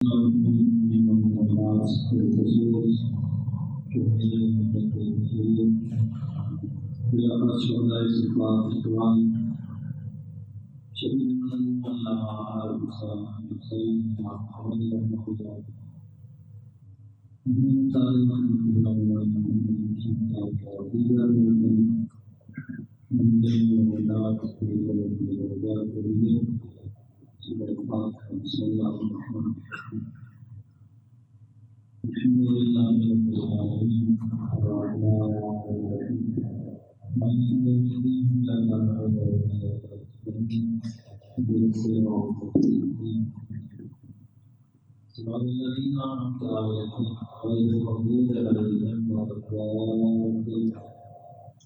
الناس بالخصوص خلافة شهداء استقلال الإخوان شهيدنا على حسين محمد رحمه الله من تعليم بسم الله الرحمن الرحيم الحمد لله رب العالمين الرحمن الرحيم مالك يوم الدين إياك نعبد وإياك نستعين اهدنا الصراط المستقيم صراط الذين أنعمت عليهم غير المغضوب عليهم ولا الضالين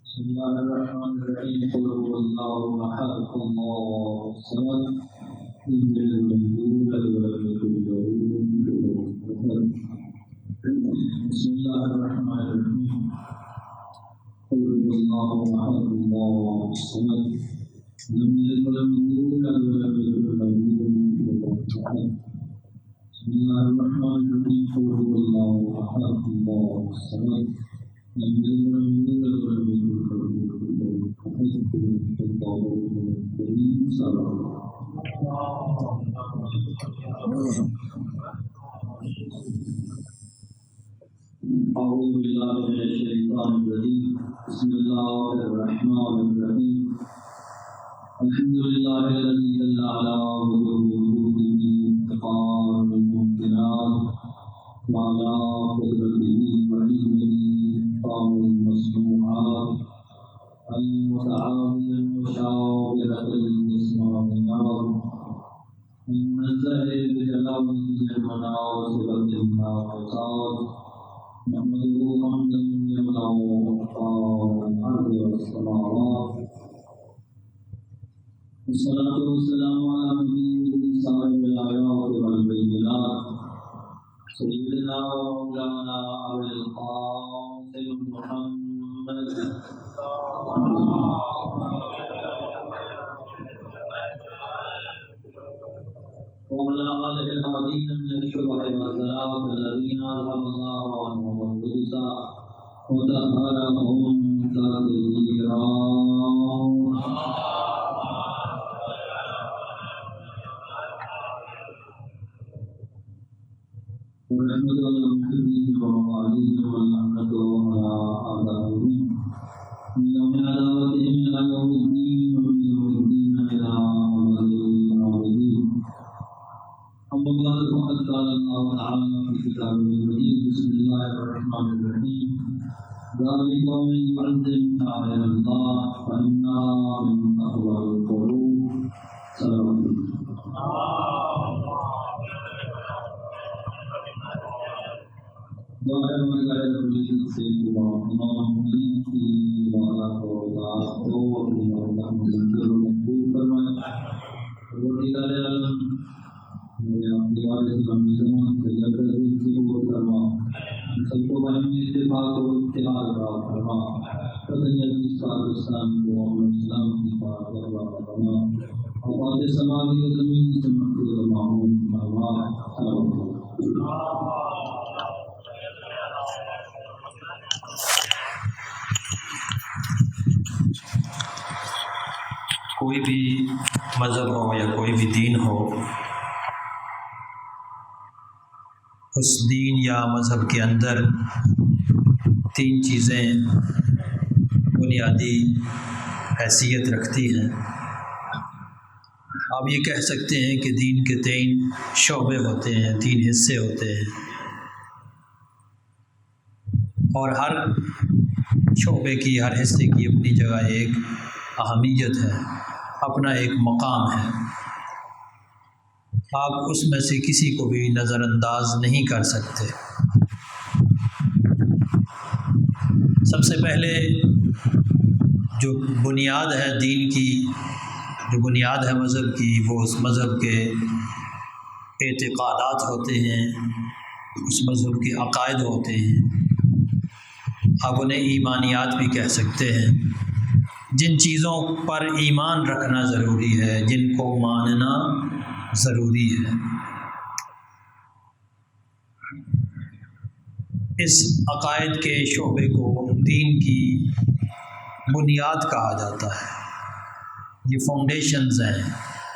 بسم الله الرحمن الرحيم قل هو الله أحد الله الصمد لم يلد ولم يكن له كفوا أحد بسم الله الرحمن الرحيم قل هو الله احد الله الصمد لم يلد ولم يولد ولم يكن له كفوا احد بسم الله الرحمن الرحيم قل هو الله احد الله الصمد لم يلد ولم يولد ولم يكن له كفوا احد الله الكريم صلى الله أعوذ بالله من الشيطان الرجيم بسم الله الرحمن الرحيم الحمد لله الذي دل على وجوده افتقار الممكنات وعلى قدرته وعلمه إتقان المصنوعات المتعاون مشاورة الجسمانيات المنزه بجلاله المناصب الناقصات نحمده حمدا يملأ الأرض والسماوات والصلاة والسلام على نبيه صاحب الآيات والبينات سيدنا ومولانا أبي القاسم محمد وعلى آله الهادين من الشبه والزلال الذين أذهب الله عنهم الرجس وطهرهم تطهيرا ورحمة المحبين والموالين واللعنة على أعدائهم من يوم عداوتهم إلى يوم الدين ومن يوم الدين إلى أبد الآبدين أما بعد فقد قال الله تعالى في كتابه المجيد بسم الله الرحمن الرحيم ذلك ومن يعظم شعائر الله فإنها من تقوى القلوب صلى الله عليه وسلم دعائے ملائے رسول سے دعا تمام کی دعا کو اپنی اللہ مذکر و مقبول فرمائے روٹی دارے عالم میرے اپنے والے اسلامی زمان سے جلد سے قبول فرما سب کو باہمی اتفاق و اتحاد را فرما فضل عزیز پاکستان کو امن اسلام کی بات کروا فرما اوقات سماوی و زمین سے محفوظ و معمول فرما سلام کوئی بھی مذہب ہو یا کوئی بھی دین ہو، اس دین یا مذہب کے اندر تین چیزیں بنیادی حیثیت رکھتی ہیں۔ آپ یہ کہہ سکتے ہیں کہ دین کے تین شعبے ہوتے ہیں، تین حصے ہوتے ہیں، اور ہر شعبے کی، ہر حصے کی اپنی جگہ ایک اہمیت ہے، اپنا ایک مقام ہے۔ آپ اس میں سے کسی کو بھی نظر انداز نہیں کر سکتے۔ سب سے پہلے جو بنیاد ہے دین کی، جو بنیاد ہے مذہب کی، وہ اس مذہب کے اعتقادات ہوتے ہیں، اس مذہب کے عقائد ہوتے ہیں۔ آپ انہیں ایمانیات بھی کہہ سکتے ہیں، جن چیزوں پر ایمان رکھنا ضروری ہے، جن کو ماننا ضروری ہے۔ اس عقائد کے شعبے کو دین کی بنیاد کہا جاتا ہے۔ یہ فاؤنڈیشنز ہیں،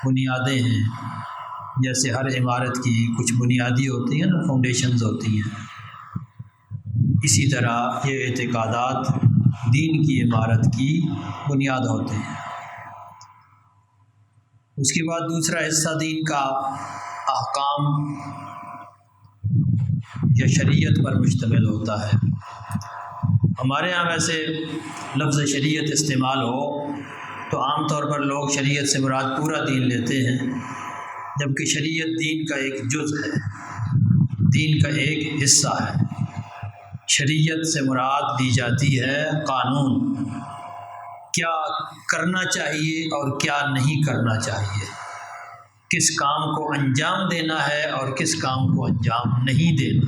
بنیادیں ہیں، جیسے ہر عمارت کی کچھ بنیادی ہوتی ہیں نا، فاؤنڈیشنز ہوتی ہیں، اسی طرح یہ اعتقادات دین کی عمارت کی بنیاد ہوتے ہیں۔ اس کے بعد دوسرا حصہ دین کا احکام یا شریعت پر مشتمل ہوتا ہے۔ ہمارے ہاں ویسے لفظ شریعت استعمال ہو تو عام طور پر لوگ شریعت سے مراد پورا دین لیتے ہیں، جبکہ شریعت دین کا ایک جز ہے، دین کا ایک حصہ ہے۔ شریعت سے مراد دی جاتی ہے قانون، کیا کرنا چاہیے اور کیا نہیں کرنا چاہیے، کس کام کو انجام دینا ہے اور کس کام کو انجام نہیں دینا،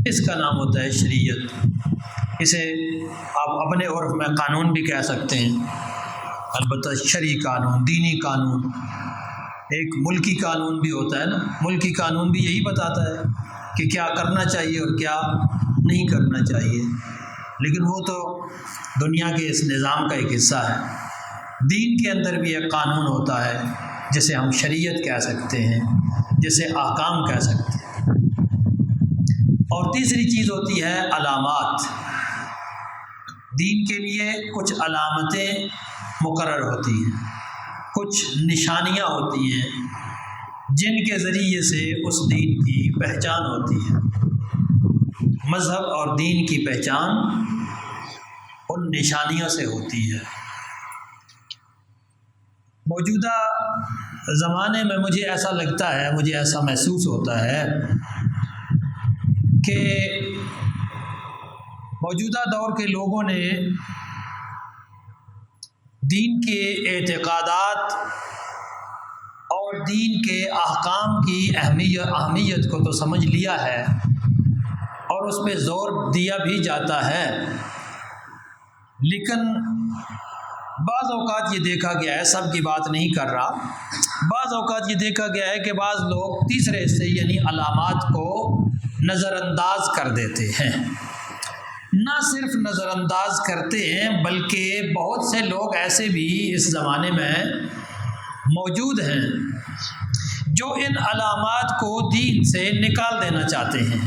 اس کا نام ہوتا ہے شریعت۔ اسے آپ اپنے عرف میں قانون بھی کہہ سکتے ہیں، البتہ شرعی قانون، دینی قانون۔ ایک ملکی قانون بھی ہوتا ہے نا، ملکی قانون بھی یہی بتاتا ہے کہ کیا کرنا چاہیے اور کیا نہیں کرنا چاہیے، لیکن وہ تو دنیا کے اس نظام کا ایک حصہ ہے۔ دین کے اندر بھی ایک قانون ہوتا ہے جسے ہم شریعت کہہ سکتے ہیں، جسے احکام کہہ سکتے ہیں۔ اور تیسری چیز ہوتی ہے علامات۔ دین کے لیے کچھ علامتیں مقرر ہوتی ہیں، کچھ نشانیاں ہوتی ہیں جن کے ذریعے سے اس دین کی پہچان ہوتی ہے۔ مذہب اور دین کی پہچان ان نشانیوں سے ہوتی ہے۔ موجودہ زمانے میں مجھے ایسا لگتا ہے، مجھے ایسا محسوس ہوتا ہے کہ موجودہ دور کے لوگوں نے دین کے اعتقادات اور دین کے احکام کی اہمیت کو تو سمجھ لیا ہے اور اس پہ زور دیا بھی جاتا ہے، لیکن بعض اوقات یہ دیکھا گیا ہے، سب کی بات نہیں کر رہا، بعض اوقات یہ دیکھا گیا ہے کہ بعض لوگ تیسرے حصے یعنی علامات کو نظر انداز کر دیتے ہیں۔ نہ صرف نظر انداز کرتے ہیں بلکہ بہت سے لوگ ایسے بھی اس زمانے میں موجود ہیں جو ان علامات کو دین سے نکال دینا چاہتے ہیں،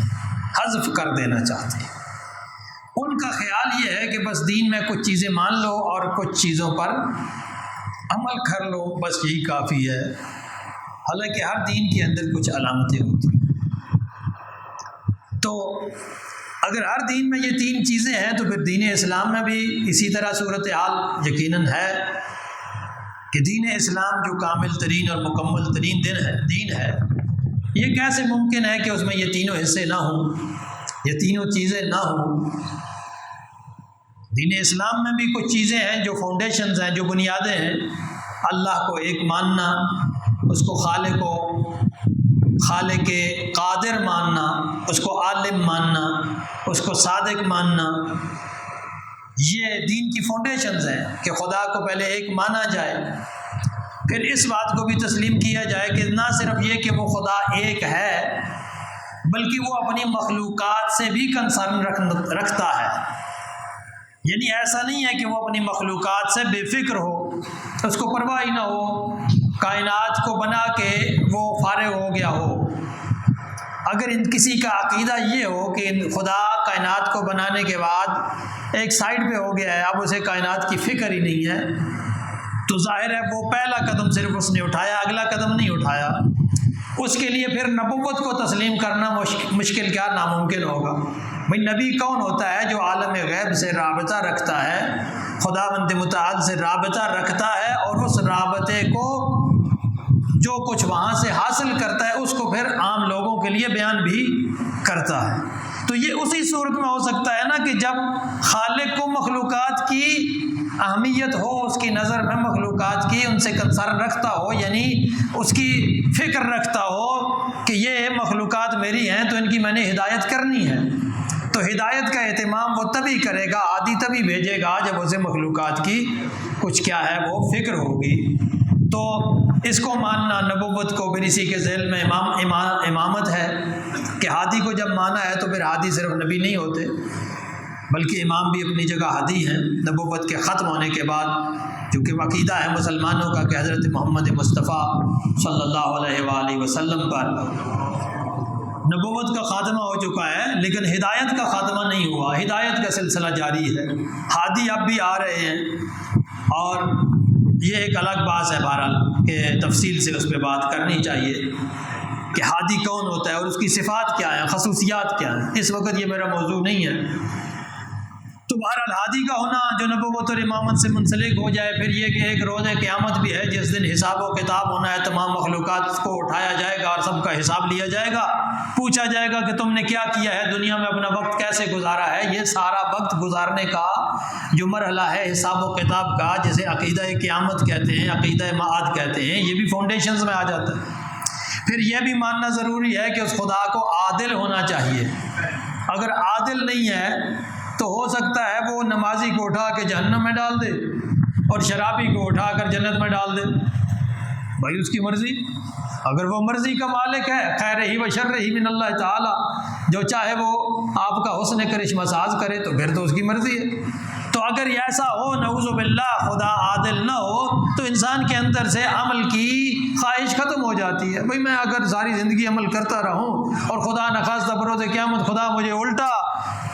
حذف کر دینا چاہتے ہیں۔ ان کا خیال یہ ہے کہ بس دین میں کچھ چیزیں مان لو اور کچھ چیزوں پر عمل کر لو، بس یہی کافی ہے، حالانکہ ہر دین کے اندر کچھ علامتیں ہوتی ہیں۔ تو اگر ہر دین میں یہ تین چیزیں ہیں تو پھر دین اسلام میں بھی اسی طرح صورتحال یقیناً ہے کہ دین اسلام جو کامل ترین اور مکمل ترین دین ہے، یہ کیسے ممکن ہے کہ اس میں یہ تینوں حصے نہ ہوں، یہ تینوں چیزیں نہ ہوں۔ دین اسلام میں بھی کچھ چیزیں ہیں جو فاؤنڈیشنز ہیں، جو بنیادیں ہیں، اللہ کو ایک ماننا، اس کو خالق قادر ماننا، اس کو عالم ماننا، اس کو صادق ماننا، یہ دین کی فاؤنڈیشنز ہیں کہ خدا کو پہلے ایک مانا جائے، پھر اس بات کو بھی تسلیم کیا جائے کہ نہ صرف یہ کہ وہ خدا ایک ہے بلکہ وہ اپنی مخلوقات سے بھی کنسرن رکھتا ہے، یعنی ایسا نہیں ہے کہ وہ اپنی مخلوقات سے بے فکر ہو، اس کو پرواہ ہی نہ ہو، کائنات کو بنا کے وہ فارغ ہو گیا ہو۔ اگر کسی کا عقیدہ یہ ہو کہ خدا کائنات کو بنانے کے بعد ایک سائڈ پہ ہو گیا ہے، اب اسے کائنات کی فکر ہی نہیں ہے، تو ظاہر ہے وہ پہلا قدم صرف اس نے اٹھایا، اگلا قدم نہیں اٹھایا۔ اس کے لیے پھر نبوت کو تسلیم کرنا مشکل کیا ناممکن ہوگا۔ بھئی نبی کون ہوتا ہے؟ جو عالم غیب سے رابطہ رکھتا ہے، خداوند متعال سے رابطہ رکھتا ہے اور اس رابطے کو جو کچھ وہاں سے حاصل کرتا ہے اس کو پھر عام لوگوں کے لیے بیان بھی کرتا ہے۔ تو یہ اسی صورت میں ہو سکتا ہے نا کہ جب خالق کو مخلوقات کی اہمیت ہو، اس کی نظر میں مخلوقات کی ان سے کنسرن رکھتا ہو، یعنی اس کی فکر رکھتا ہو کہ یہ مخلوقات میری ہیں تو ان کی میں نے ہدایت کرنی ہے، تو ہدایت کا اہتمام وہ تبھی کرے گا، عادی تبھی بھیجے گا جب اسے مخلوقات کی کچھ کیا ہے وہ فکر ہوگی۔ تو تو اس کو ماننا نبوت کو پھر اسی کے ذیل میں امامت ہے کہ ہادی کو جب مانا ہے تو پھر ہادی صرف نبی نہیں ہوتے بلکہ امام بھی اپنی جگہ ہادی ہیں نبوت کے ختم ہونے کے بعد، کیونکہ عقیدہ ہے مسلمانوں کا کہ حضرت محمد مصطفیٰ صلی اللہ علیہ وآلہ وسلم پر نبوت کا خاتمہ ہو چکا ہے، لیکن ہدایت کا خاتمہ نہیں ہوا، ہدایت کا سلسلہ جاری ہے، ہادی اب بھی آ رہے ہیں، اور یہ ایک الگ بات ہے بہرحال کہ تفصیل سے اس پہ بات کرنی چاہیے کہ ہادی کون ہوتا ہے اور اس کی صفات کیا ہیں، خصوصیات کیا ہیں، اس وقت یہ میرا موضوع نہیں ہے۔ تو بہرحال ہادی کا ہونا جو نبوت اور امامت سے منسلک ہو جائے، پھر یہ کہ ایک روز قیامت بھی ہے جس دن حساب و کتاب ہونا ہے، تمام مخلوقات کو اٹھایا جائے گا اور سب کا حساب لیا جائے گا، پوچھا جائے گا کہ تم نے کیا کیا ہے، دنیا میں اپنا وقت کیسے گزارا ہے۔ یہ سارا وقت گزارنے کا جو مرحلہ ہے حساب و کتاب کا، جسے عقیدہ قیامت کہتے ہیں، عقیدہ معاد کہتے ہیں، یہ بھی فاؤنڈیشنز میں آ جاتا ہے۔ پھر یہ بھی ماننا ضروری ہے کہ اس خدا کو عادل ہونا چاہیے، اگر عادل نہیں ہے تو ہو سکتا ہے وہ نمازی کو اٹھا کے جہنم میں ڈال دے اور شرابی کو اٹھا کر جنت میں ڈال دے، بھائی اس کی مرضی، اگر وہ مرضی کا مالک ہے، خیر ہی و شر ہی من اللہ تعالی، جو چاہے وہ آپ کا حسن کرشمہ ساز کرے تو پھر تو اس کی مرضی ہے۔ تو اگر ایسا ہو نعوذ باللہ خدا عادل نہ ہو تو انسان کے اندر سے عمل کی خواہش ختم ہو جاتی ہے، بھائی میں اگر ساری زندگی عمل کرتا رہوں اور خدا نخواستہ بروز قیامت خدا مجھے الٹا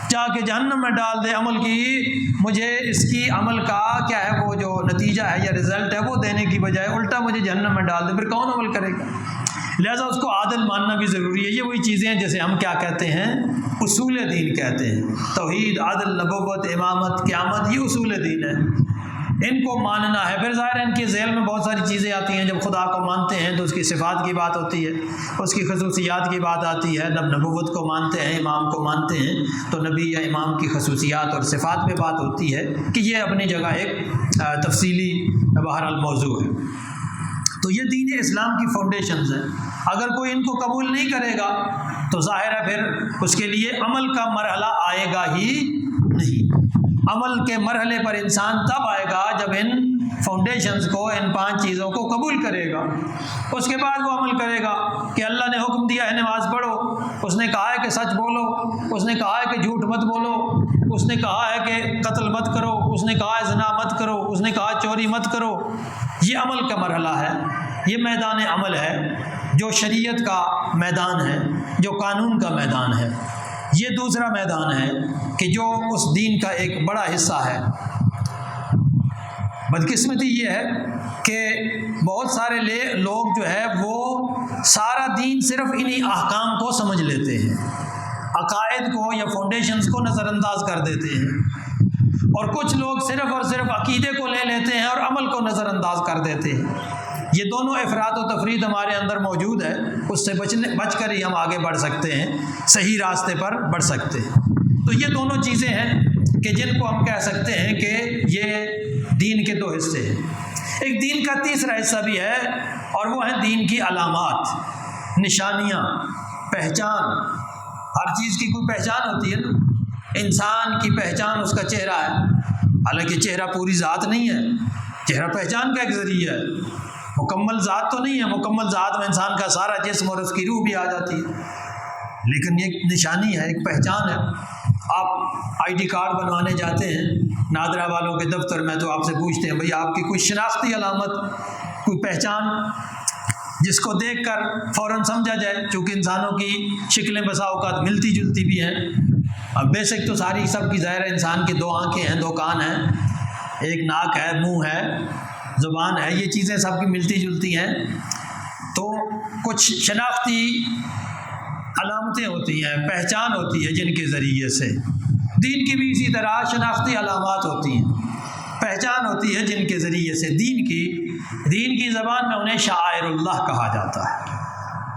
جا کے جہنم میں ڈال دے عمل کی، مجھے اس کی عمل کا کیا ہے وہ جو نتیجہ ہے یا رزلٹ ہے وہ دینے کی بجائے الٹا مجھے جہنم میں ڈال دے، پھر کون عمل کرے گا؟ لہذا اس کو عادل ماننا بھی ضروری ہے۔ یہ وہی چیزیں ہیں جیسے ہم کیا کہتے ہیں، اصول دین کہتے ہیں، توحید، عدل، نبوت، امامت، قیامت، یہ اصول دین ہے، ان کو ماننا ہے۔ پھر ظاہر ہے ان کے ذیل میں بہت ساری چیزیں آتی ہیں، جب خدا کو مانتے ہیں تو اس کی صفات کی بات ہوتی ہے، اس کی خصوصیات کی بات آتی ہے، جب نبوت کو مانتے ہیں، امام کو مانتے ہیں تو نبی یا امام کی خصوصیات اور صفات پہ بات ہوتی ہے کہ یہ اپنی جگہ ایک تفصیلی بہرحال موضوع ہے۔ تو یہ دین اسلام کی فاؤنڈیشنز ہیں، اگر کوئی ان کو قبول نہیں کرے گا تو ظاہر ہے پھر اس کے لیے عمل کا مرحلہ آئے گا ہی نہیں۔ عمل کے مرحلے پر انسان تب آئے گا جب ان فاؤنڈیشنز کو، ان 5 چیزوں کو قبول کرے گا، اس کے بعد وہ عمل کرے گا کہ اللہ نے حکم دیا ہے نماز پڑھو، اس نے کہا ہے کہ سچ بولو، اس نے کہا ہے کہ جھوٹ مت بولو، اس نے کہا ہے کہ قتل مت کرو، اس نے کہا ہے زنا مت کرو، اس نے کہا چوری مت کرو۔ یہ عمل کا مرحلہ ہے، یہ میدان عمل ہے جو شریعت کا میدان ہے، جو قانون کا میدان ہے۔ یہ دوسرا میدان ہے کہ جو اس دین کا ایک بڑا حصہ ہے۔ بدقسمتی یہ ہے کہ بہت سارے لوگ جو ہے وہ سارا دین صرف انہی احکام کو سمجھ لیتے ہیں، عقائد کو یا فاؤنڈیشنز کو نظر انداز کر دیتے ہیں، اور کچھ لوگ صرف اور صرف عقیدے کو لے لیتے ہیں اور عمل کو نظر انداز کر دیتے ہیں۔ یہ دونوں افراط و تفرید ہمارے اندر موجود ہے، اس سے بچ کر ہی ہم آگے بڑھ سکتے ہیں، صحیح راستے پر بڑھ سکتے ہیں۔ تو یہ دونوں چیزیں ہیں کہ جن کو ہم کہہ سکتے ہیں کہ یہ دین کے 2 حصے ہیں۔ ایک دین کا تیسرا حصہ بھی ہے اور وہ ہیں دین کی علامات، نشانیاں، پہچان۔ ہر چیز کی کوئی پہچان ہوتی ہے نا، انسان کی پہچان اس کا چہرہ ہے، حالانکہ چہرہ پوری ذات نہیں ہے، چہرہ پہچان کا ایک ذریعہ ہے، مکمل ذات تو نہیں ہے، مکمل ذات میں انسان کا سارا جسم اور اس کی روح بھی آ جاتی ہے، لیکن یہ ایک نشانی ہے، ایک پہچان ہے۔ آپ آئی ڈی کارڈ بنوانے جاتے ہیں نادرا والوں کے دفتر میں تو آپ سے پوچھتے ہیں بھئی آپ کی کوئی شناختی علامت، کوئی پہچان جس کو دیکھ کر فوراً سمجھا جائے، چونکہ انسانوں کی شکلیں بسا اوقات ملتی جلتی بھی ہیں۔ اب بیسک تو ساری سب کی ظاہر ہے، انسان کی 2 آنکھیں ہیں، 2 کان ہیں، ایک ناک ہے، منہ ہے، زبان ہے، یہ چیزیں سب کی ملتی جلتی ہیں۔ تو کچھ شناختی علامتیں ہوتی ہیں، پہچان ہوتی ہے جن کے ذریعے سے، دین کی بھی اسی طرح شناختی علامات ہوتی ہیں، پہچان ہوتی ہے جن کے ذریعے سے دین کی زبان میں انہیں شعائر اللہ کہا جاتا ہے۔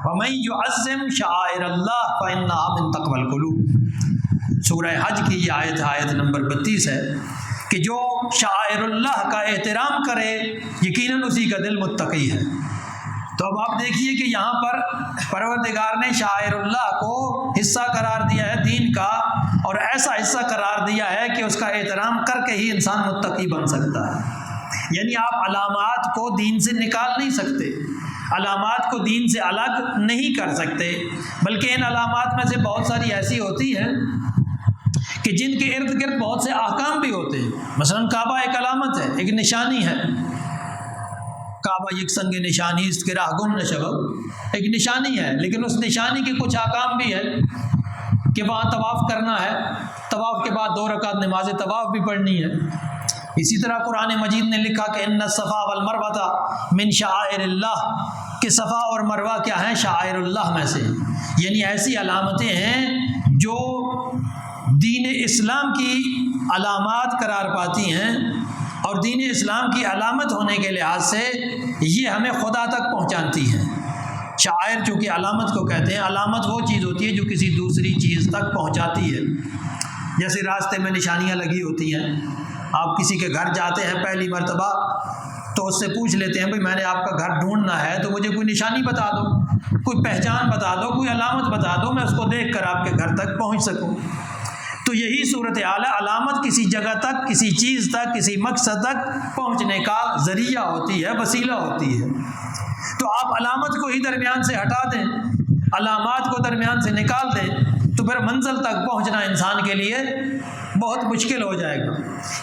وَمَن يُعَظِّمْ شَعَائِرَ اللَّهِ فَإِنَّهَا مِن تَقْوَى الْقُلُوبِ۔ سورہ حج کی یہ آیت نمبر 32 ہے کہ جو شعائر اللہ کا احترام کرے یقیناً اسی کا دل متقی ہے۔ تو اب آپ دیکھیے کہ یہاں پر پروردگار نے شعائر اللہ کو حصہ قرار دیا ہے دین کا، اور ایسا حصہ قرار دیا ہے کہ اس کا احترام کر کے ہی انسان متقی بن سکتا ہے۔ یعنی آپ علامات کو دین سے نکال نہیں سکتے، علامات کو دین سے الگ نہیں کر سکتے، بلکہ ان علامات میں سے بہت ساری ایسی ہوتی ہیں کہ جن کے ارد گرد بہت سے احکام بھی ہوتے ہیں۔ مثلا کعبہ ایک علامت ہے، ایک نشانی ہے، کعبہ یک سنگ نشانی است کے راہ گم نشود، ایک نشانی ہے، لیکن اس نشانی کے کچھ احکام بھی ہے کہ وہاں طواف کرنا ہے، طواف کے بعد 2 رکعت نماز طواف بھی پڑھنی ہے۔ اسی طرح قرآن مجید نے لکھا کہ ان الصفا والمروہ من شعائر اللہ، کہ صفا اور مروہ کیا ہیں؟ شعائر اللہ میں سے، یعنی ایسی علامتیں ہیں جو دین اسلام کی علامات قرار پاتی ہیں، اور دین اسلام کی علامت ہونے کے لحاظ سے یہ ہمیں خدا تک پہنچاتی ہیں۔ شاعر چونکہ علامت کو کہتے ہیں، علامت وہ چیز ہوتی ہے جو کسی دوسری چیز تک پہنچاتی ہے۔ جیسے راستے میں نشانیاں لگی ہوتی ہیں، آپ کسی کے گھر جاتے ہیں پہلی مرتبہ تو اس سے پوچھ لیتے ہیں بھئی میں نے آپ کا گھر ڈھونڈنا ہے تو مجھے کوئی نشانی بتا دو، کوئی پہچان بتا دو، کوئی علامت بتا دو، میں اس کو دیکھ کر آپ کے گھر تک پہنچ سکوں۔ تو یہی صورتحال ہے، علامت کسی جگہ تک، کسی چیز تک، کسی مقصد تک پہنچنے کا ذریعہ ہوتی ہے، وسیلہ ہوتی ہے۔ تو آپ علامت کو ہی درمیان سے ہٹا دیں، علامات کو درمیان سے نکال دیں، تو پھر منزل تک پہنچنا انسان کے لیے بہت مشکل ہو جائے گا،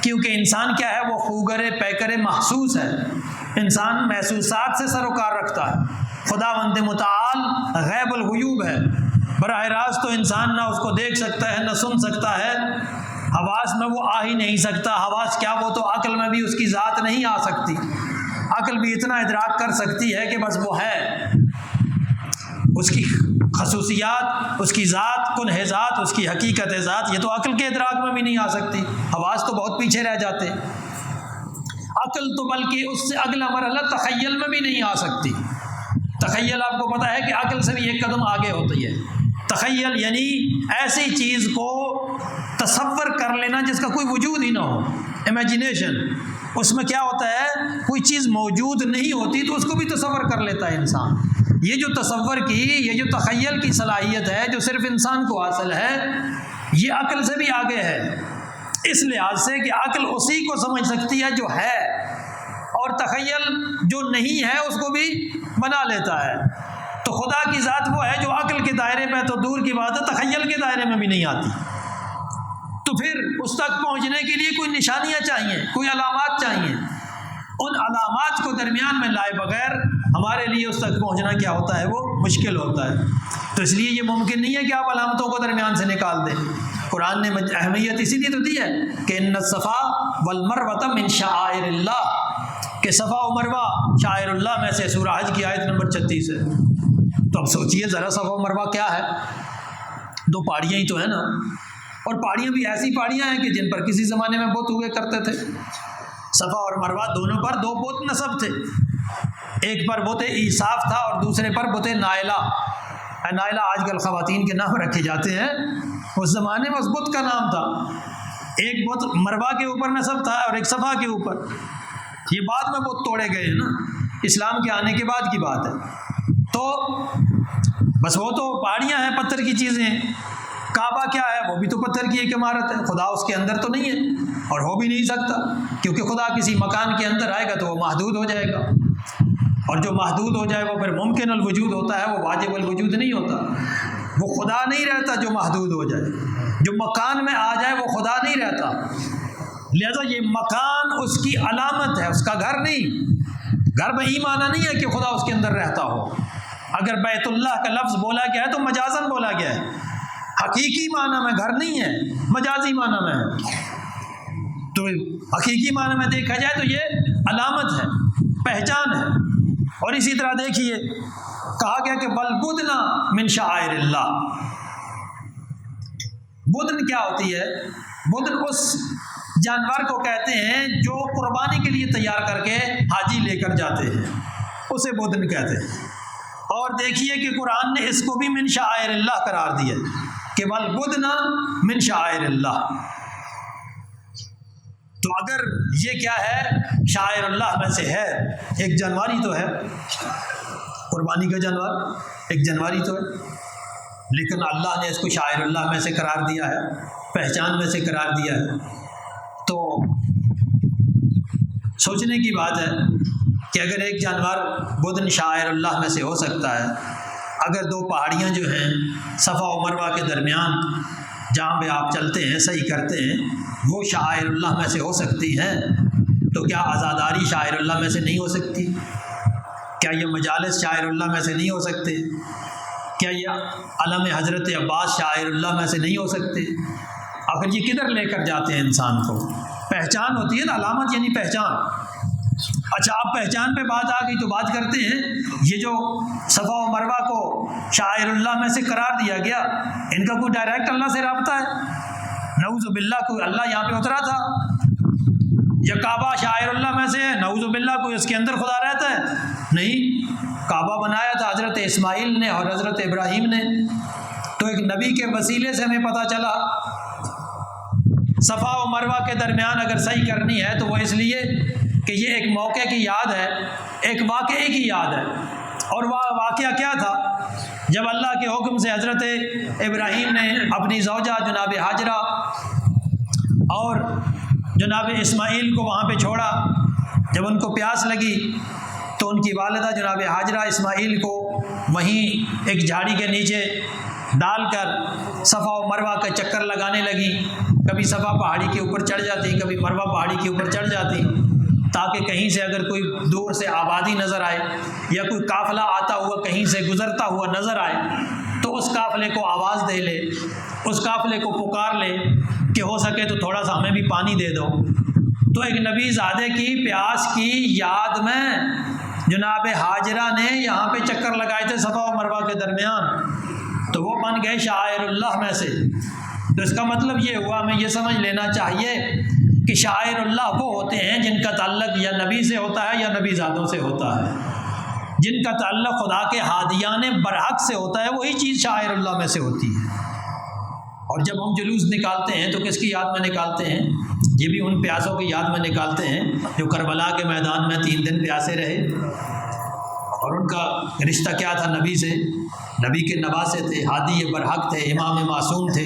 کیونکہ انسان کیا ہے؟ وہ خوگر پیکر محسوس ہے، انسان محسوسات سے سروکار رکھتا ہے۔ خداوند متعال غیب الغیوب ہے، براہ راست تو انسان نہ اس کو دیکھ سکتا ہے، نہ سن سکتا ہے، حواس میں وہ آ ہی نہیں سکتا۔ حواس کیا، وہ تو عقل میں بھی اس کی ذات نہیں آ سکتی، عقل بھی اتنا ادراک کر سکتی ہے کہ بس وہ ہے، اس کی خصوصیات، اس کی ذات، کنہ ذات، اس کی حقیقت ذات، یہ تو عقل کے ادراک میں بھی نہیں آ سکتی۔ حواس تو بہت پیچھے رہ جاتے، عقل تو بلکہ اس سے اگلا مرحلہ تخیل میں بھی نہیں آ سکتی۔ تخیل آپ کو پتہ ہے کہ عقل سے بھی ایک قدم آگے ہوتی ہے۔ تخیل یعنی ایسی چیز کو تصور کر لینا جس کا کوئی وجود ہی نہ ہو، امیجنیشن۔ اس میں کیا ہوتا ہے؟ کوئی چیز موجود نہیں ہوتی تو اس کو بھی تصور کر لیتا ہے انسان۔ یہ جو تصور کی، یہ جو تخیل کی صلاحیت ہے جو صرف انسان کو حاصل ہے، یہ عقل سے بھی آگے ہے، اس لحاظ سے کہ عقل اسی کو سمجھ سکتی ہے جو ہے، اور تخیل جو نہیں ہے اس کو بھی بنا لیتا ہے۔ تو خدا کی ذات وہ ہے جو عقل کے دائرے میں تو دور کی بات ہے، تخیل کے دائرے میں بھی نہیں آتی۔ تو پھر اس تک پہنچنے کے لیے کوئی نشانیاں چاہیے، کوئی علامات چاہیے۔ ان علامات کو درمیان میں لائے بغیر ہمارے لیے اس تک پہنچنا کیا ہوتا ہے؟ وہ مشکل ہوتا ہے۔ تو اس لیے یہ ممکن نہیں ہے کہ آپ علامتوں کو درمیان سے نکال دیں۔ قرآن نے اہمیت اسی لیے تو دی ہے کہ ان الصفا والمروہ من شعائر اللہ، کہ صفا و مروہ شعائر اللہ میں سے، سورہ حج کی آیت نمبر 36 ہے۔ تو اب سوچئے ذرا، صفا و مروہ کیا ہے؟ 2 پہاڑیاں ہی تو ہیں نا، اور پہاڑیاں بھی ایسی پہاڑیاں ہیں کہ جن پر کسی زمانے میں بت ہوئے کرتے تھے۔ صفا اور مروہ دونوں پر 2 بت نصب تھے، ایک پر بت ایصاف تھا اور دوسرے پر بت نائلہ۔ نائلہ آج کل خواتین کے نام رکھے جاتے ہیں، اس زمانے میں اس بت کا نام تھا۔ ایک بت مروہ کے اوپر نصب تھا اور ایک صفا کے اوپر۔ یہ بعد میں بت توڑے گئے ہیں نا، اسلام کے آنے کے بعد کی بات ہے۔ تو بس وہ تو پہاڑیاں ہیں، پتھر کی چیزیں ہیں۔ کعبہ کیا ہے؟ وہ بھی تو پتھر کی ایک عمارت ہے، خدا اس کے اندر تو نہیں ہے اور ہو بھی نہیں سکتا، کیونکہ خدا کسی مکان کے اندر آئے گا تو وہ محدود ہو جائے گا، اور جو محدود ہو جائے وہ پھر ممکن الوجود ہوتا ہے، وہ واجب الوجود نہیں ہوتا۔ وہ خدا نہیں رہتا جو محدود ہو جائے، جو مکان میں آ جائے وہ خدا نہیں رہتا۔ لہذا یہ مکان اس کی علامت ہے، اس کا گھر نہیں۔ گھر میں معنی نہیں ہے کہ خدا اس کے اندر رہتا ہو۔ اگر بیت اللہ کا لفظ بولا گیا ہے تو مجازن بولا گیا ہے، حقیقی معنی میں گھر نہیں ہے، مجازی معنی میں ہے۔ تو حقیقی معنی میں دیکھا جائے تو یہ علامت ہے، پہچان ہے۔ اور اسی طرح دیکھیے کہا گیا کہ والبدن من شعائر اللہ۔ بدن کیا ہوتی ہے؟ بدن اس جانور کو کہتے ہیں جو قربانی کے لیے تیار کر کے حاجی لے کر جاتے ہیں، اسے بدن کہتے ہیں۔ اور دیکھیے کہ قرآن نے اس کو بھی من شعائر اللہ قرار دیا کہ والبدن من شعائر اللہ۔ تو اگر یہ کیا ہے؟ شاعر اللہ میں سے ہے، ایک جانواری تو ہے، قربانی کا جانور ایک جانواری تو ہے، لیکن اللہ نے اس کو شاعر اللہ میں سے قرار دیا ہے، پہچان میں سے قرار دیا ہے۔ تو سوچنے کی بات ہے کہ اگر ایک جانور بدن شاعر اللہ میں سے ہو سکتا ہے، اگر دو پہاڑیاں جو ہیں صفا و مروہ کے درمیان جہاں پہ آپ چلتے ہیں صحیح کرتے ہیں وہ شاعر اللہ میں سے ہو سکتی ہیں، تو کیا عزاداری شاعر اللہ میں سے نہیں ہو سکتی؟ کیا یہ مجالس شاعر اللہ میں سے نہیں ہو سکتے؟ کیا یہ علم حضرت عباس شاعر اللہ میں سے نہیں ہو سکتے؟ آخر یہ کدھر لے کر جاتے ہیں انسان کو؟ پہچان ہوتی ہے نا، علامت یعنی پہچان۔ اچھا، اب پہچان پہ بات آ گئی تو بات کرتے ہیں، یہ جو صفا و مروہ کو شاعر اللہ میں سے قرار دیا گیا، ان کا کوئی ڈائریکٹ اللہ سے رابطہ ہے؟ نعوذ باللہ، کوئی اللہ یہاں پہ اترا تھا؟ یا کعبہ شاعر اللہ میں سے ہے؟ نعوذ باللہ، کوئی اس کے اندر خدا رہتا ہے؟ نہیں، کعبہ بنایا تھا حضرت اسماعیل نے اور حضرت ابراہیم نے، تو ایک نبی کے وسیلے سے ہمیں پتہ چلا صفا و مروہ کے درمیان اگر صحیح کرنی ہے تو وہ اس لیے کہ یہ ایک موقع کی یاد ہے، ایک واقعے کی یاد ہے۔ اور وہ واقعہ کیا تھا؟ جب اللہ کے حکم سے حضرت ابراہیم نے اپنی زوجہ جناب ہاجرہ اور جناب اسماعیل کو وہاں پہ چھوڑا، جب ان کو پیاس لگی تو ان کی والدہ جناب ہاجرہ اسماعیل کو وہیں ایک جھاڑی کے نیچے ڈال کر صفا و مروہ کا چکر لگانے لگی۔ کبھی صفا پہاڑی کے اوپر چڑھ جاتی، کبھی مروہ پہاڑی کے اوپر چڑھ جاتی، تاکہ کہیں سے اگر کوئی دور سے آبادی نظر آئے یا کوئی قافلہ آتا ہوا کہیں سے گزرتا ہوا نظر آئے تو اس قافلے کو آواز دے لے، اس قافلے کو پکار لے کہ ہو سکے تو تھوڑا سا ہمیں بھی پانی دے دو۔ تو ایک نبی زادے کی پیاس کی یاد میں جناب ہاجرہ نے یہاں پہ چکر لگائے تھے صفا و مروہ کے درمیان، تو وہ بن گئے شاعر اللہ میں سے۔ تو اس کا مطلب یہ ہوا، ہمیں یہ سمجھ لینا چاہیے کہ شاعر اللہ وہ ہوتے ہیں جن کا تعلق یا نبی سے ہوتا ہے یا نبی زادوں سے ہوتا ہے، جن کا تعلق خدا کے ہادیان برحق سے ہوتا ہے، وہی چیز شاعر اللہ میں سے ہوتی ہے۔ اور جب ہم جلوس نکالتے ہیں تو کس کی یاد میں نکالتے ہیں؟ یہ بھی ان پیاسوں کی یاد میں نکالتے ہیں جو کربلا کے میدان میں 3 دن پیاسے رہے، اور ان کا رشتہ کیا تھا؟ نبی سے، نبی کے نواسے تھے، ہادی برحق تھے، امام معصوم تھے۔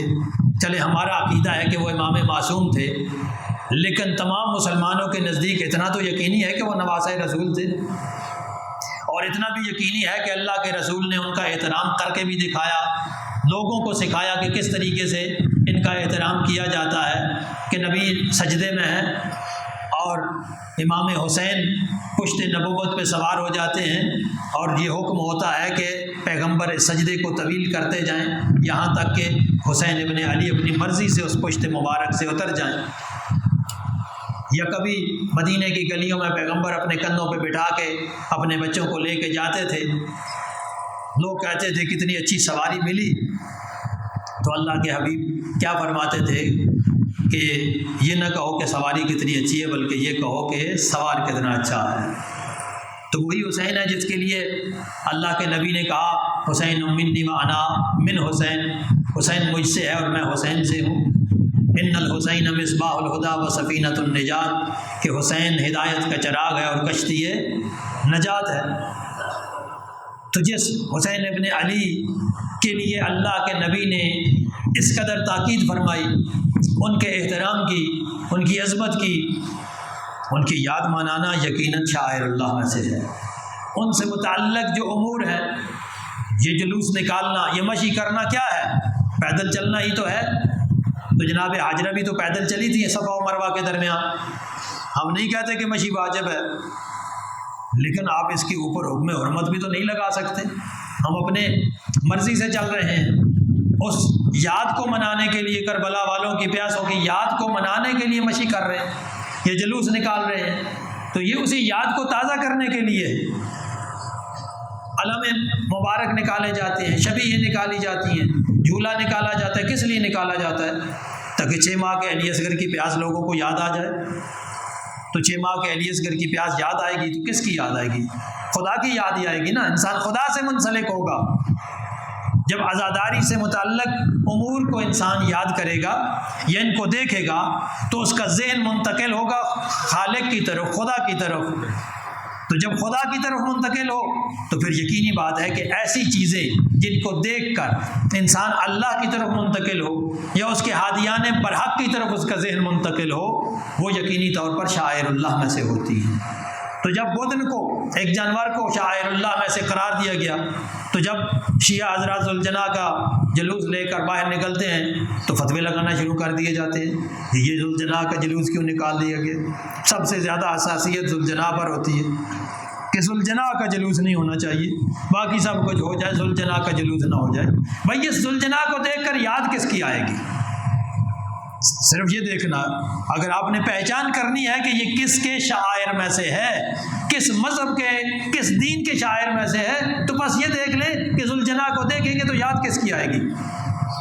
چلے ہمارا عقیدہ ہے کہ وہ امام معصوم تھے، لیکن تمام مسلمانوں کے نزدیک اتنا تو یقینی ہے کہ وہ نواسہ رسول تھے، اور اتنا بھی یقینی ہے کہ اللہ کے رسول نے ان کا احترام کر کے بھی دکھایا، لوگوں کو سکھایا کہ کس طریقے سے ان کا احترام کیا جاتا ہے، کہ نبی سجدے میں ہیں اور امام حسین پشت نبوت پہ سوار ہو جاتے ہیں، اور یہ حکم ہوتا ہے کہ پیغمبر اس سجدے کو طویل کرتے جائیں یہاں تک کہ حسین ابن علی اپنی مرضی سے اس پشت مبارک سے اتر جائیں۔ یا کبھی مدینے کی گلیوں میں پیغمبر اپنے کندھوں پہ بٹھا کے اپنے بچوں کو لے کے جاتے تھے، لوگ کہتے تھے کتنی اچھی سواری ملی، تو اللہ کے حبیب کیا فرماتے تھے کہ یہ نہ کہو کہ سواری کتنی اچھی ہے، بلکہ یہ کہو کہ سوار کتنا اچھا ہے۔ تو وہی حسین ہے جس کے لیے اللہ کے نبی نے کہا حسین منی و انا من حسین، حسین مجھ سے ہے اور میں حسین سے ہوں۔ ان الحسین مصباح الہدیٰ و سفینۃ النجات، کہ حسین ہدایت کا چراغ ہے اور کشتی نجات ہے۔ تو جس حسین ابن علی کے لیے اللہ کے نبی نے اس قدر تاکید فرمائی، ان کے احترام کی، ان کی عظمت کی، ان کی یاد منانا یقیناً شاعر اللہ میں سے ہے۔ ان سے متعلق جو امور ہیں، یہ جلوس نکالنا، یہ مشی کرنا کیا ہے؟ پیدل چلنا ہی تو ہے۔ تو جناب ہاجرہ بھی تو پیدل چلی تھی صفا و مروہ کے درمیان۔ ہم نہیں کہتے کہ مشی واجب ہے، لیکن آپ اس کے اوپر حکم حرمت بھی تو نہیں لگا سکتے۔ ہم اپنے مرضی سے چل رہے ہیں، اس یاد کو منانے کے لیے، کربلا والوں کی پیاسوں کی یاد کو منانے کے لیے مشی کر رہے ہیں، یہ جلوس نکال رہے ہیں، تو یہ اسی یاد کو تازہ کرنے کے لیے علم مبارک نکالے جاتے ہیں، شبیہ نکالی جاتی ہیں، جھولا نکالا جاتا ہے۔ کس لیے نکالا جاتا ہے؟ تاکہ 6 ماہ کے علی اصغر کی پیاس لوگوں کو یاد آ جائے۔ تو 6 ماہ کے علی اصغر کی پیاس یاد آئے گی تو کس کی یاد آئے گی؟ خدا کی یاد ہی آئے گی نا۔ انسان خدا سے منسلک ہوگا جب عزاداری سے متعلق امور کو انسان یاد کرے گا یا ان کو دیکھے گا، تو اس کا ذہن منتقل ہوگا خالق کی طرف، خدا کی طرف۔ تو جب خدا کی طرف منتقل ہو تو پھر یقینی بات ہے کہ ایسی چیزیں جن کو دیکھ کر انسان اللہ کی طرف منتقل ہو یا اس کے ہادیان برحق کی طرف اس کا ذہن منتقل ہو، وہ یقینی طور پر شعائر اللہ میں سے ہوتی ہیں۔ تو جب بدن کو، ایک جانور کو شعائر اللہ میں سے قرار دیا گیا، تو جب شیعہ حضرات ذوالجناح کا جلوس لے کر باہر نکلتے ہیں تو فتوے لگانا شروع کر دیے جاتے ہیں، یہ ذوالجناح کا جلوس کیوں نکال دیا گیا؟ سب سے زیادہ حساسیت ذوالجناح پر ہوتی ہے کہ ذوالجناح کا جلوس نہیں ہونا چاہیے، باقی سب کچھ ہو جائے، ذوالجناح کا جلوس نہ ہو جائے۔ بھائی اس ذوالجناح کو دیکھ کر یاد کس کی آئے گی؟ صرف یہ دیکھنا، اگر آپ نے پہچان کرنی ہے کہ یہ کس کے شعائر میں سے ہے، کس مذہب کے، کس دین کے شاعر میں سے ہے، تو بس یہ دیکھ لیں کہ ذوالجناح کو دیکھیں گے تو یاد کس کی آئے گی؟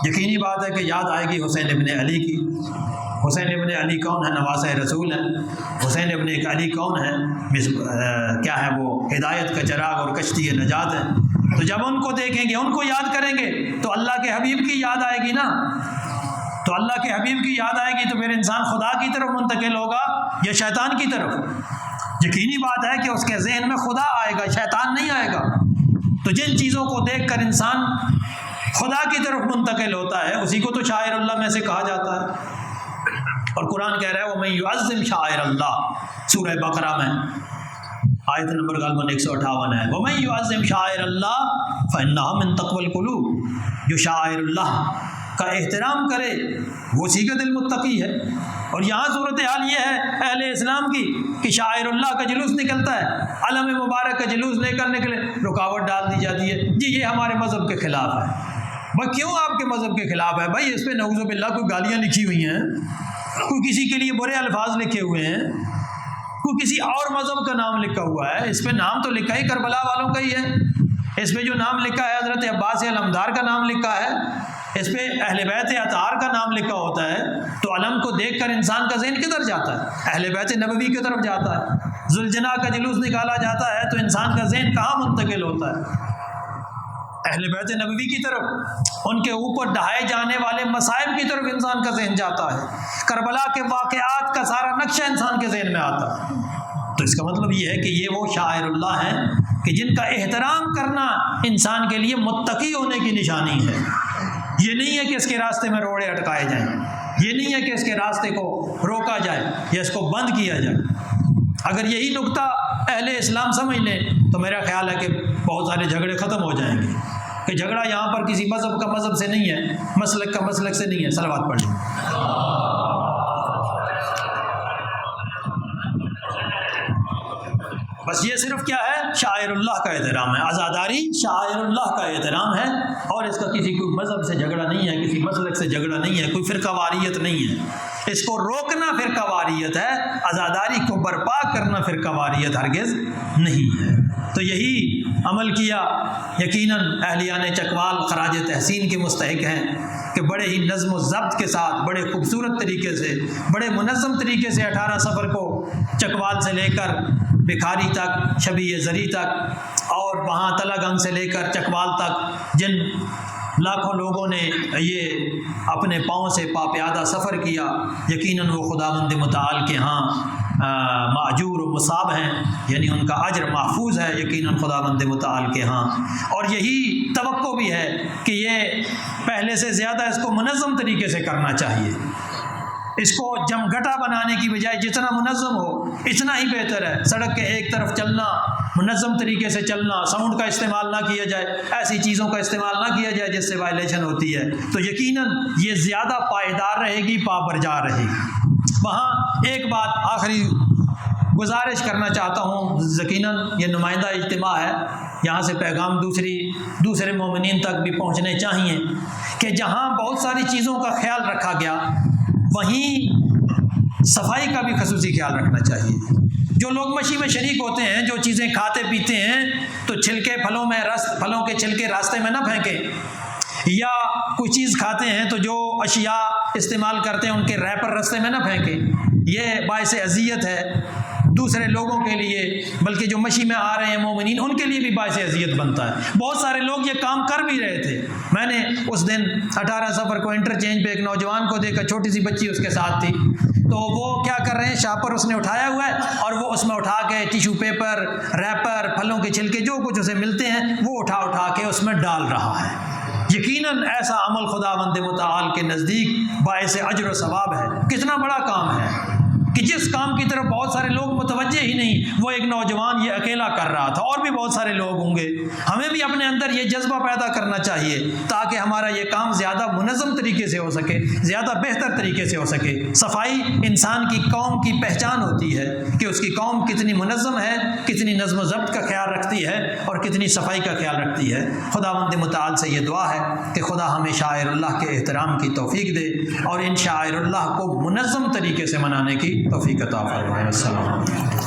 یقینی بات ہے کہ یاد آئے گی حسین ابن علی کی۔ حسین ابن علی کون ہے؟ نواسہ رسول ہیں۔ حسین ابن علی کون ہے؟ کیا ہے وہ؟ ہدایت کا چراغ اور کشتی نجات ہے۔ تو جب ان کو دیکھیں گے، ان کو یاد کریں گے تو اللہ کے حبیب کی یاد آئے گی نا۔ تو اللہ کے حبیب کی یاد آئے گی تو پھر انسان خدا کی طرف منتقل ہوگا یا شیطان کی طرف؟ یقینی بات ہے کہ اس کے ذہن میں خدا آئے گا، شیطان نہیں آئے گا۔ تو جن چیزوں کو دیکھ کر انسان خدا کی طرف منتقل ہوتا ہے اسی کو تو شاعر اللہ میں سے کہا جاتا ہے۔ اور قرآن کہہ رہا ہے وَمَن يُعَظِّمْ شَعَائِرَ اللَّهِ، سورہ بقرہ میں آیت نمبر غالباً 158 ہے۔ وَمَن يُعَظِّمْ شَعَائِرَ اللَّهِ فَإِنَّهَا مِن تَقْوَى الْقُلُوبِ، جو شاعر اللہ کا احترام کرے وہ اسی کا دل متقی ہے۔ اور یہاں صورتحال یہ ہے اہل اسلام کی کہ شاعر اللہ کا جلوس نکلتا ہے، علم مبارک کا جلوس لے کر نکلے، رکاوٹ ڈال دی جاتی ہے، جی یہ ہمارے مذہب کے خلاف ہے۔ بھائی کیوں آپ کے مذہب کے خلاف ہے؟ بھائی اس پہ نعوذ باللہ کوئی گالیاں لکھی ہوئی ہیں، کوئی کسی کے لیے برے الفاظ لکھے ہوئے ہیں، کوئی کسی اور مذہب کا نام لکھا ہوا ہے، اس پہ نام تو لکھا ہی کربلا والوں کا ہی ہے، اس پہ جو نام لکھا ہے حضرت عباس علمدار کا نام لکھا ہے، اس پہ اہل بیت اطہار کا نام لکھا ہوتا ہے، تو علم کو دیکھ کر انسان کا ذہن کدھر جاتا ہے؟ اہل بیت نبوی کی طرف جاتا ہے۔ ذوالجناح کا جلوس نکالا جاتا ہے تو انسان کا ذہن کہاں منتقل ہوتا ہے؟ اہل بیت نبوی کی طرف، ان کے اوپر ڈھائے جانے والے مصائب کی طرف انسان کا ذہن جاتا ہے، کربلا کے واقعات کا سارا نقشہ انسان کے ذہن میں آتا ہے۔ تو اس کا مطلب یہ ہے کہ یہ وہ شاعر اللہ ہیں کہ جن کا احترام کرنا انسان کے لیے متقی ہونے کی نشانی ہے۔ یہ نہیں ہے کہ اس کے راستے میں روڑے اٹکائے جائیں، یہ نہیں ہے کہ اس کے راستے کو روکا جائے یا اس کو بند کیا جائے۔ اگر یہی نقطہ اہل اسلام سمجھ لیں تو میرا خیال ہے کہ بہت سارے جھگڑے ختم ہو جائیں گے، کہ جھگڑا یہاں پر کسی مذہب کا مذہب سے نہیں ہے، مسلک کا مسلک سے نہیں ہے۔ صلوات پڑھ لیں۔ بس یہ صرف کیا ہے؟ شاعر اللہ کا احترام ہے، عزاداری شاعر اللہ کا احترام ہے، اور اس کا کسی کوئی مذہب سے جھگڑا نہیں ہے، کسی مسلک سے جھگڑا نہیں ہے، کوئی فرقہ واریت نہیں ہے۔ اس کو روکنا فرقہ واریت ہے، عزاداری کو برپا کرنا فرقہ واریت ہرگز نہیں ہے۔ تو یہی عمل کیا یقیناً اہلیان چکوال خراج تحسین کے مستحق ہیں کہ بڑے ہی نظم و ضبط کے ساتھ، بڑے خوبصورت طریقے سے، بڑے منظم طریقے سے 18 صفر کو چکوال سے لے کر بکھاری تک، شبیہ زری تک، اور وہاں تلہ گنگ سے لے کر چکوال تک جن لاکھوں لوگوں نے یہ اپنے پاؤں سے پاپیادہ سفر کیا، یقیناً وہ خداوند متعال کے ہاں ماجور و مصاب ہیں، یعنی ان کا اجر محفوظ ہے یقیناً خداوند متعال کے ہاں۔ اور یہی توقع بھی ہے کہ یہ پہلے سے زیادہ اس کو منظم طریقے سے کرنا چاہیے۔ اس کو جمگٹا بنانے کی بجائے جتنا منظم ہو اتنا ہی بہتر ہے۔ سڑک کے ایک طرف چلنا، منظم طریقے سے چلنا، ساؤنڈ کا استعمال نہ کیا جائے، ایسی چیزوں کا استعمال نہ کیا جائے جس سے وائلیشن ہوتی ہے، تو یقیناً یہ زیادہ پائیدار رہے گی، پابرجا رہے گی۔ وہاں ایک بات آخری گزارش کرنا چاہتا ہوں، یقیناً یہ نمائندہ اجتماع ہے، یہاں سے پیغام دوسرے مومنین تک بھی پہنچنے چاہیے کہ جہاں بہت ساری چیزوں کا خیال رکھا گیا وہیں صفائی کا بھی خصوصی خیال رکھنا چاہیے۔ جو لوگ مشی میں شریک ہوتے ہیں، جو چیزیں کھاتے پیتے ہیں، تو چھلکے پھلوں کے چھلکے راستے میں نہ پھینکیں، یا کوئی چیز کھاتے ہیں تو جو اشیاء استعمال کرتے ہیں ان کے ریپر راستے میں نہ پھینکیں۔ یہ باعث اذیت ہے دوسرے لوگوں کے لیے، بلکہ جو مشی میں آ رہے ہیں مومنین ان کے لیے بھی باعث اذیت بنتا ہے۔ بہت سارے لوگ یہ کام کر بھی رہے تھے۔ میں نے اس دن 18 صفر کو انٹرچینج پہ ایک نوجوان کو دیکھا، چھوٹی سی بچی اس کے ساتھ تھی، تو وہ کیا کر رہے ہیں، شاپر اس نے اٹھایا ہوا ہے اور وہ اس میں اٹھا کے ٹیشو پیپر، ریپر، پھلوں کے چھلکے، جو کچھ اسے ملتے ہیں وہ اٹھا کے اس میں ڈال رہا ہے۔ یقیناً ایسا عمل خداوند متعال کے نزدیک باعث اجر و ثواب ہے۔ کتنا بڑا کام ہے کہ جس کام کی طرف بہت سارے لوگ متوجہ ہی نہیں، وہ ایک نوجوان یہ اکیلا کر رہا تھا، اور بھی بہت سارے لوگ ہوں گے۔ ہمیں بھی اپنے اندر یہ جذبہ پیدا کرنا چاہیے تاکہ ہمارا یہ کام زیادہ منظم طریقے سے ہو سکے، زیادہ بہتر طریقے سے ہو سکے۔ صفائی انسان کی قوم کی پہچان ہوتی ہے کہ اس کی قوم کتنی منظم ہے، کتنی نظم و ضبط کا خیال رکھتی ہے اور کتنی صفائی کا خیال رکھتی ہے۔ خداوند متعال سے یہ دعا ہے کہ خدا ہمیں شاعر اللہ کے احترام کی توفیق دے اور ان شاعر اللہ کو منظم طریقے سے منانے کی توفیق عطا فرمائے۔ السلام علیکم۔